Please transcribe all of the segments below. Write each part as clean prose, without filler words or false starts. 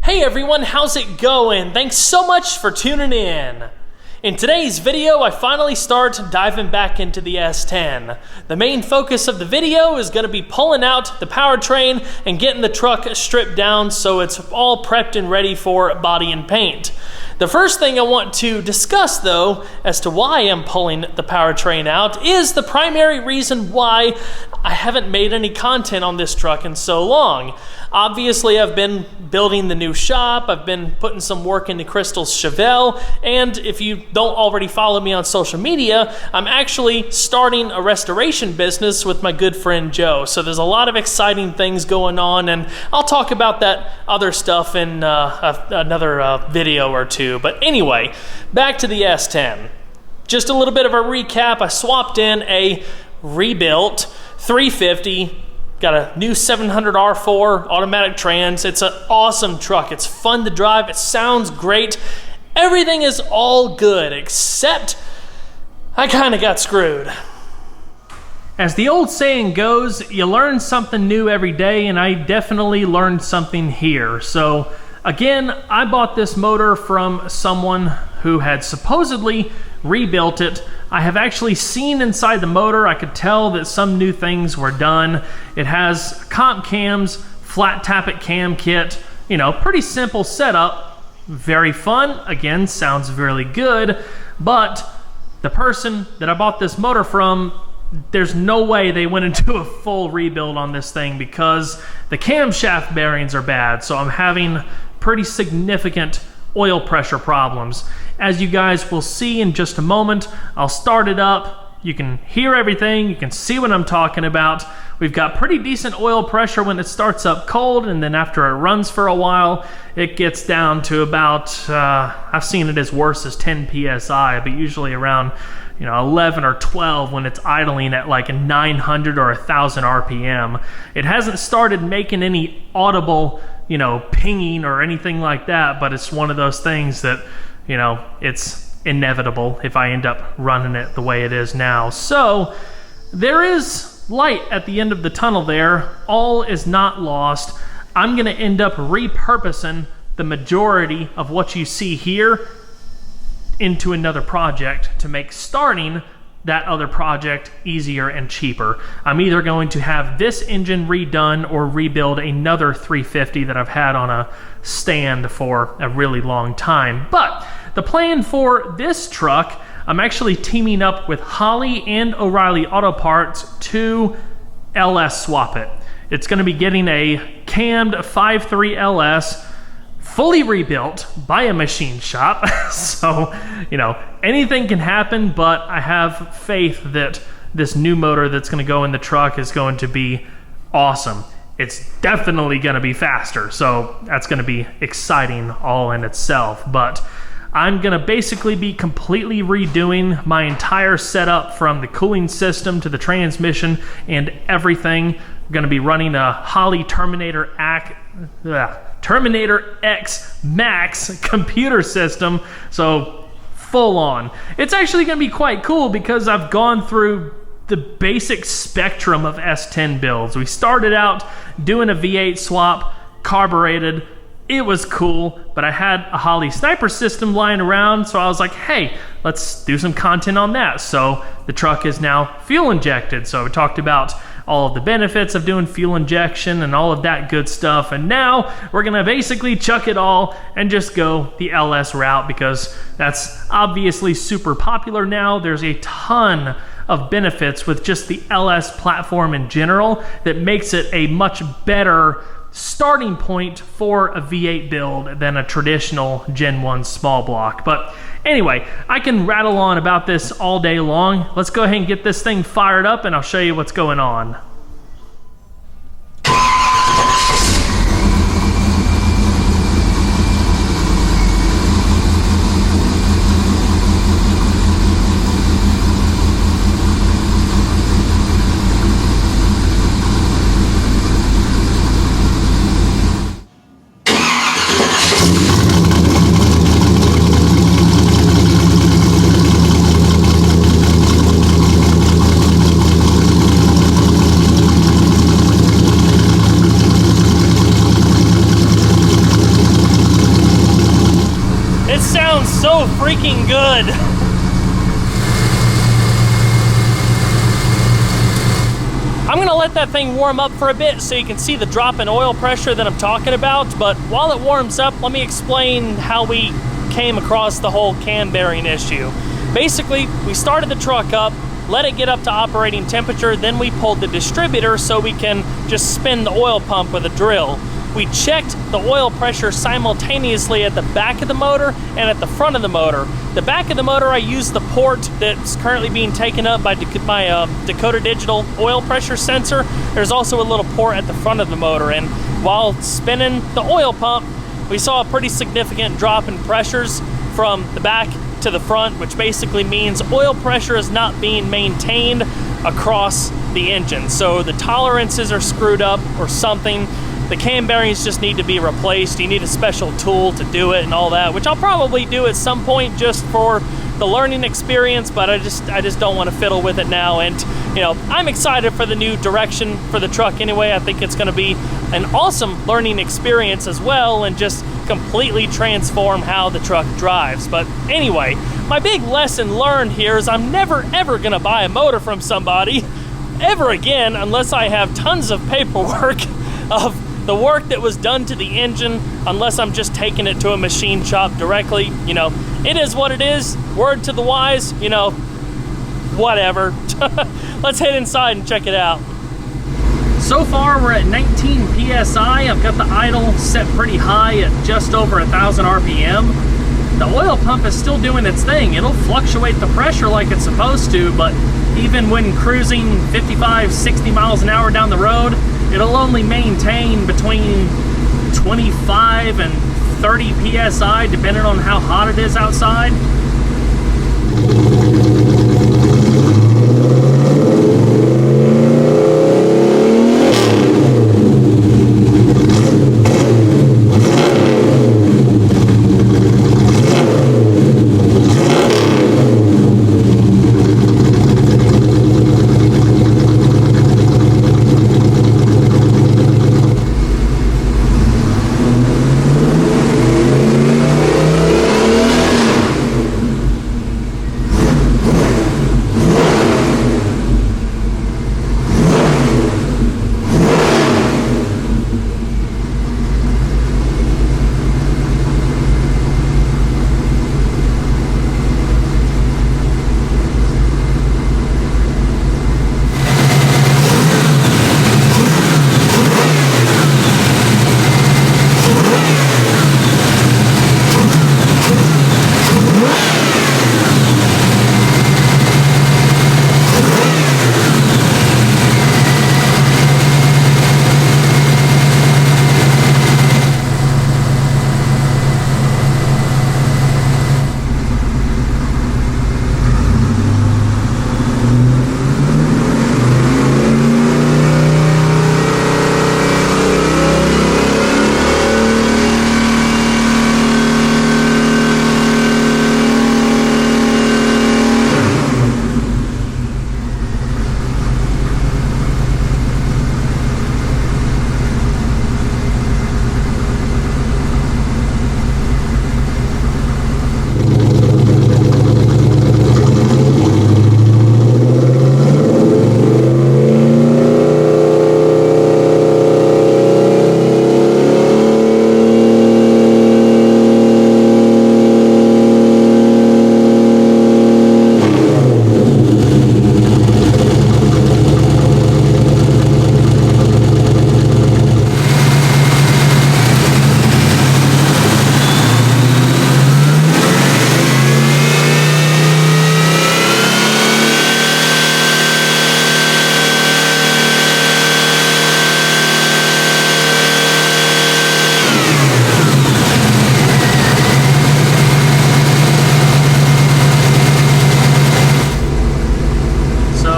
Hey everyone, how's it going? Thanks so much for tuning in. In today's video, I finally start diving back into the S10. The main focus of the video is going to be pulling out the powertrain and getting the truck stripped down so it's all prepped and ready for body and paint. The first thing I want to discuss though, as to why I'm pulling the powertrain out, is the primary reason why I haven't made any content on this truck in so long. Obviously, I've been building the new shop, I've been putting some work into Crystal's Chevelle, and if you don't already follow me on social media, I'm actually starting a restoration business with my good friend Joe. So there's a lot of exciting things going on, and I'll talk about that other stuff in another video or two. But anyway, back to the S10. Just a little bit of a recap. I swapped in a rebuilt 350, got a new 700R4 automatic trans. It's an awesome truck. It's fun to drive. It sounds great. Everything is all good, except I kind of got screwed. As the old saying goes, you learn something new every day, and I definitely learned something here. So again, I bought this motor from someone who had supposedly rebuilt it. I have actually seen inside the motor. I could tell that some new things were done. It has comp cams, flat tappet cam kit, pretty simple setup. Very fun. Again, sounds really good. But the person that I bought this motor from, there's no way they went into a full rebuild on this thing because the camshaft bearings are bad. So I'm having pretty significant oil pressure problems. As you guys will see in just a moment, I'll start it up. You can hear everything. You can see what I'm talking about. We've got pretty decent oil pressure when it starts up cold, and then after it runs for a while, it gets down to about, I've seen it as worse as 10 PSI, but usually around 11 or 12 when it's idling at like a 900 or 1,000 RPM. It hasn't started making any audible, pinging or anything like that, but it's one of those things that, it's inevitable if I end up running it the way it is now. So there is light at the end of the tunnel there. All is not lost. I'm going to end up repurposing the majority of what you see here into another project to make starting that other project easier and cheaper. I'm either going to have this engine redone or rebuild another 350 that I've had on a stand for a really long time. But the plan for this truck, I'm actually teaming up with Holley and O'Reilly Auto Parts to LS swap it. It's going to be getting a cammed 5.3 LS fully rebuilt by a machine shop. So, anything can happen, but I have faith that this new motor that's going to go in the truck is going to be awesome. It's definitely going to be faster, so that's going to be exciting all in itself. But I'm going to basically be completely redoing my entire setup from the cooling system to the transmission and everything. I'm going to be running a Holley Terminator X Max computer system, so full on. It's actually going to be quite cool because I've gone through the basic spectrum of S10 builds. We started out doing a V8 swap, carbureted. It was cool, but I had a Holley sniper system lying around, so I was like, hey, let's do some content on that. So the truck is now fuel injected. So we talked about all of the benefits of doing fuel injection and all of that good stuff. And now we're gonna basically chuck it all and just go the LS route because that's obviously super popular now. There's a ton of benefits with just the LS platform in general that makes it a much better starting point for a V8 build than a traditional Gen 1 small block. But anyway, I can rattle on about this all day long. Let's go ahead and get this thing fired up and I'll show you what's going on. It sounds so freaking good. I'm gonna let that thing warm up for a bit so you can see the drop in oil pressure that I'm talking about, but while it warms up, let me explain how we came across the whole cam bearing issue. Basically, we started the truck up, let it get up to operating temperature, then we pulled the distributor so we can just spin the oil pump with a drill. We checked the oil pressure simultaneously at the back of the motor and at the front of the motor. The back of the motor, I used the port that's currently being taken up by my Dakota Digital oil pressure sensor. There's also a little port at the front of the motor, and while spinning the oil pump, we saw a pretty significant drop in pressures from the back to the front, which basically means oil pressure is not being maintained across the engine. So the tolerances are screwed up or something. The cam bearings just need to be replaced. You need a special tool to do it and all that, which I'll probably do at some point just for the learning experience, but I just don't want to fiddle with it now. And you know, I'm excited for the new direction for the truck anyway. I think it's going to be an awesome learning experience as well, and just completely transform how the truck drives. But anyway, my big lesson learned here is I'm never ever going to buy a motor from somebody ever again unless I have tons of paperwork of the work that was done to the engine, unless I'm just taking it to a machine shop directly. You know, it is what it is. Word to the wise, you know, whatever. Let's head inside and check it out. So far, we're at 19 PSI. I've got the idle set pretty high at just over 1,000 RPM. The oil pump is still doing its thing. It'll fluctuate the pressure like it's supposed to, but even when cruising 55, 60 miles an hour down the road, it'll only maintain between 25 and 30 PSI, depending on how hot it is outside.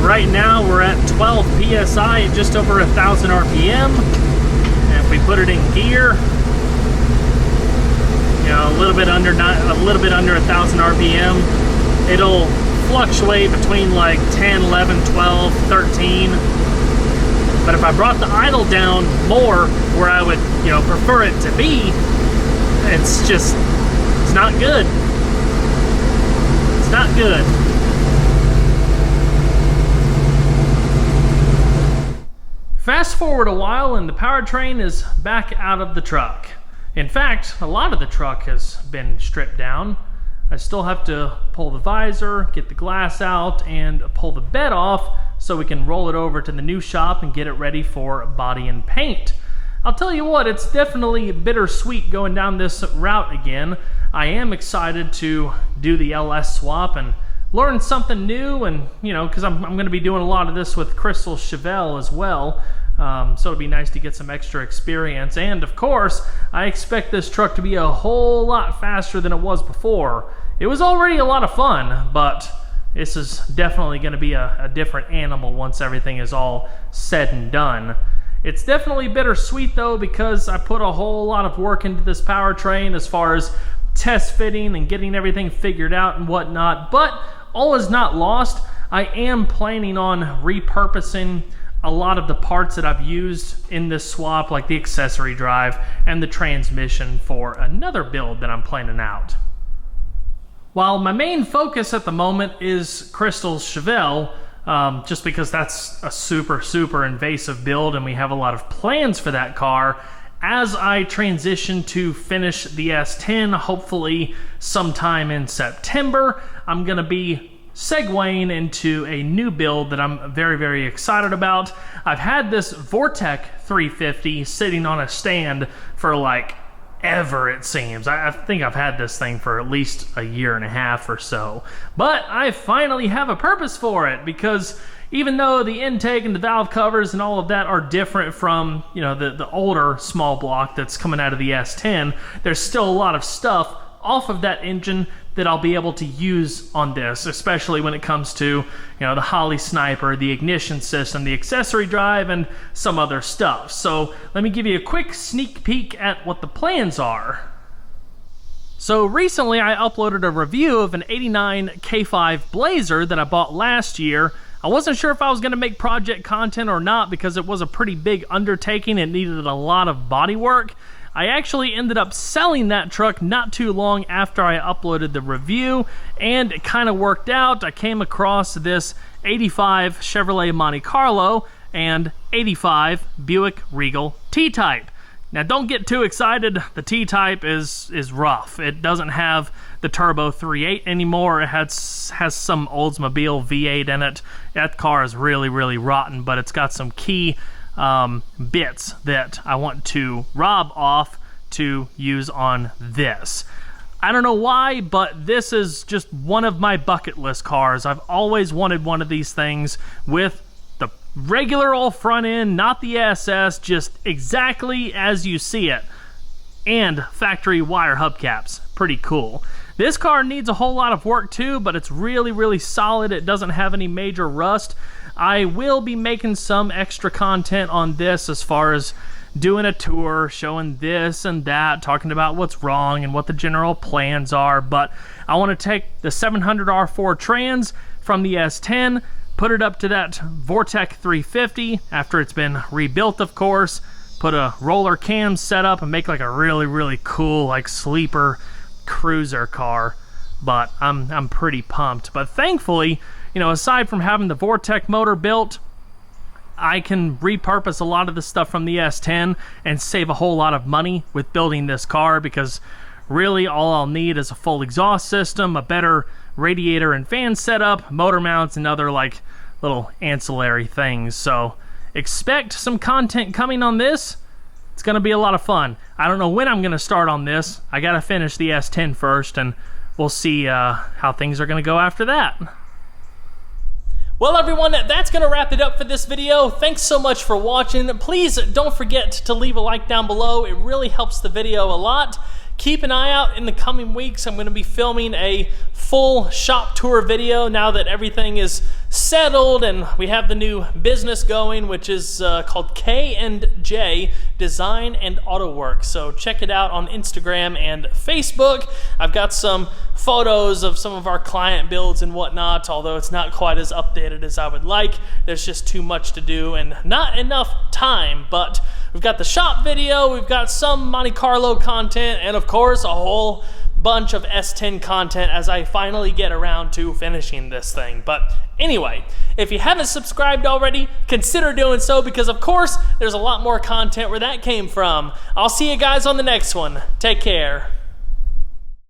Right now we're at 12 PSI at just over 1,000 RPM. And if we put it in gear, you know, a little bit under 1,000 RPM, it'll fluctuate between like 10, 11, 12, 13. But if I brought the idle down more, where I would, you know, prefer it to be, it's not good. It's not good. Fast forward a while and the powertrain is back out of the truck. In fact, a lot of the truck has been stripped down. I still have to pull the visor, get the glass out, and pull the bed off so we can roll it over to the new shop and get it ready for body and paint. I'll tell you what, it's definitely bittersweet going down this route again. I am excited to do the LS swap and learn something new, and because I'm going to be doing a lot of this with Crystal Chevelle as well. So it'd be nice to get some extra experience. And of course, I expect this truck to be a whole lot faster than it was before. It was already a lot of fun, but this is definitely going to be a different animal once everything is all said and done. It's definitely bittersweet though, because I put a whole lot of work into this powertrain as far as test fitting and getting everything figured out and whatnot, but all is not lost. I am planning on repurposing a lot of the parts that I've used in this swap, like the accessory drive and the transmission, for another build that I'm planning out. While my main focus at the moment is Crystal Chevelle, just because that's a super invasive build and we have a lot of plans for that car, as I transition to finish the S10, hopefully sometime in September, I'm going to be segueing into a new build that I'm very excited about. I've had this Vortec 350 sitting on a stand for like ever, it seems. I think I've had this thing for at least a year and a half or so. But I finally have a purpose for it, because even though the intake and the valve covers and all of that are different from, the older small block that's coming out of the S10, there's still a lot of stuff off of that engine that I'll be able to use on this, especially when it comes to, the Holley sniper, the ignition system, the accessory drive, and some other stuff. So let me give you a quick sneak peek at what the plans are. So recently I uploaded a review of an '89 K5 Blazer that I bought last year. I wasn't sure if I was going to make project content or not, because it was a pretty big undertaking. It needed a lot of body work. I actually ended up selling that truck not too long after I uploaded the review, and it kind of worked out. I came across this '85 Chevrolet Monte Carlo and '85 Buick Regal T-Type. Now don't get too excited, the T-Type is rough. It doesn't have the turbo 3.8 anymore. It has some Oldsmobile V8 in it. That car is really rotten, but it's got some key bits that I want to rob off to use on this. I don't know why, but this is just one of my bucket list cars. I've always wanted one of these things with the regular old front end, not the SS, just exactly as you see it, and factory wire hubcaps. Pretty cool. This car needs a whole lot of work too, but it's really solid. It doesn't have any major rust. I will be making some extra content on this, as far as doing a tour, showing this and that, talking about what's wrong and what the general plans are. But I want to take the 700R4 trans from the S10, put it up to that Vortec 350 after it's been rebuilt, of course, put a roller cam setup and make like a really cool, like, sleeper cruiser car. But I'm pretty pumped. But thankfully, aside from having the Vortec motor built, I can repurpose a lot of the stuff from the S10 and save a whole lot of money with building this car, because really all I'll need is a full exhaust system, a better radiator and fan setup, motor mounts, and other like little ancillary things. So expect some content coming on this. It's going to be a lot of fun. I don't know when I'm going to start on this. I got to finish the S10 first, and we'll see how things are going to go after that. Well, everyone, that's going to wrap it up for this video. Thanks so much for watching. Please don't forget to leave a like down below. It really helps the video a lot. Keep an eye out in the coming weeks. I'm going to be filming a full shop tour video now that everything is settled and we have the new business going, which is called K&J Design and Auto Works. So check it out on Instagram and Facebook. I've got some photos of some of our client builds and whatnot, although it's not quite as updated as I would like. There's just too much to do and not enough time, but we've got the shop video, we've got some Monte Carlo content, and of course a whole bunch of S10 content as I finally get around to finishing this thing. But anyway, if you haven't subscribed already, consider doing so, because of course there's a lot more content where that came from. I'll see you guys on the next one. Take care.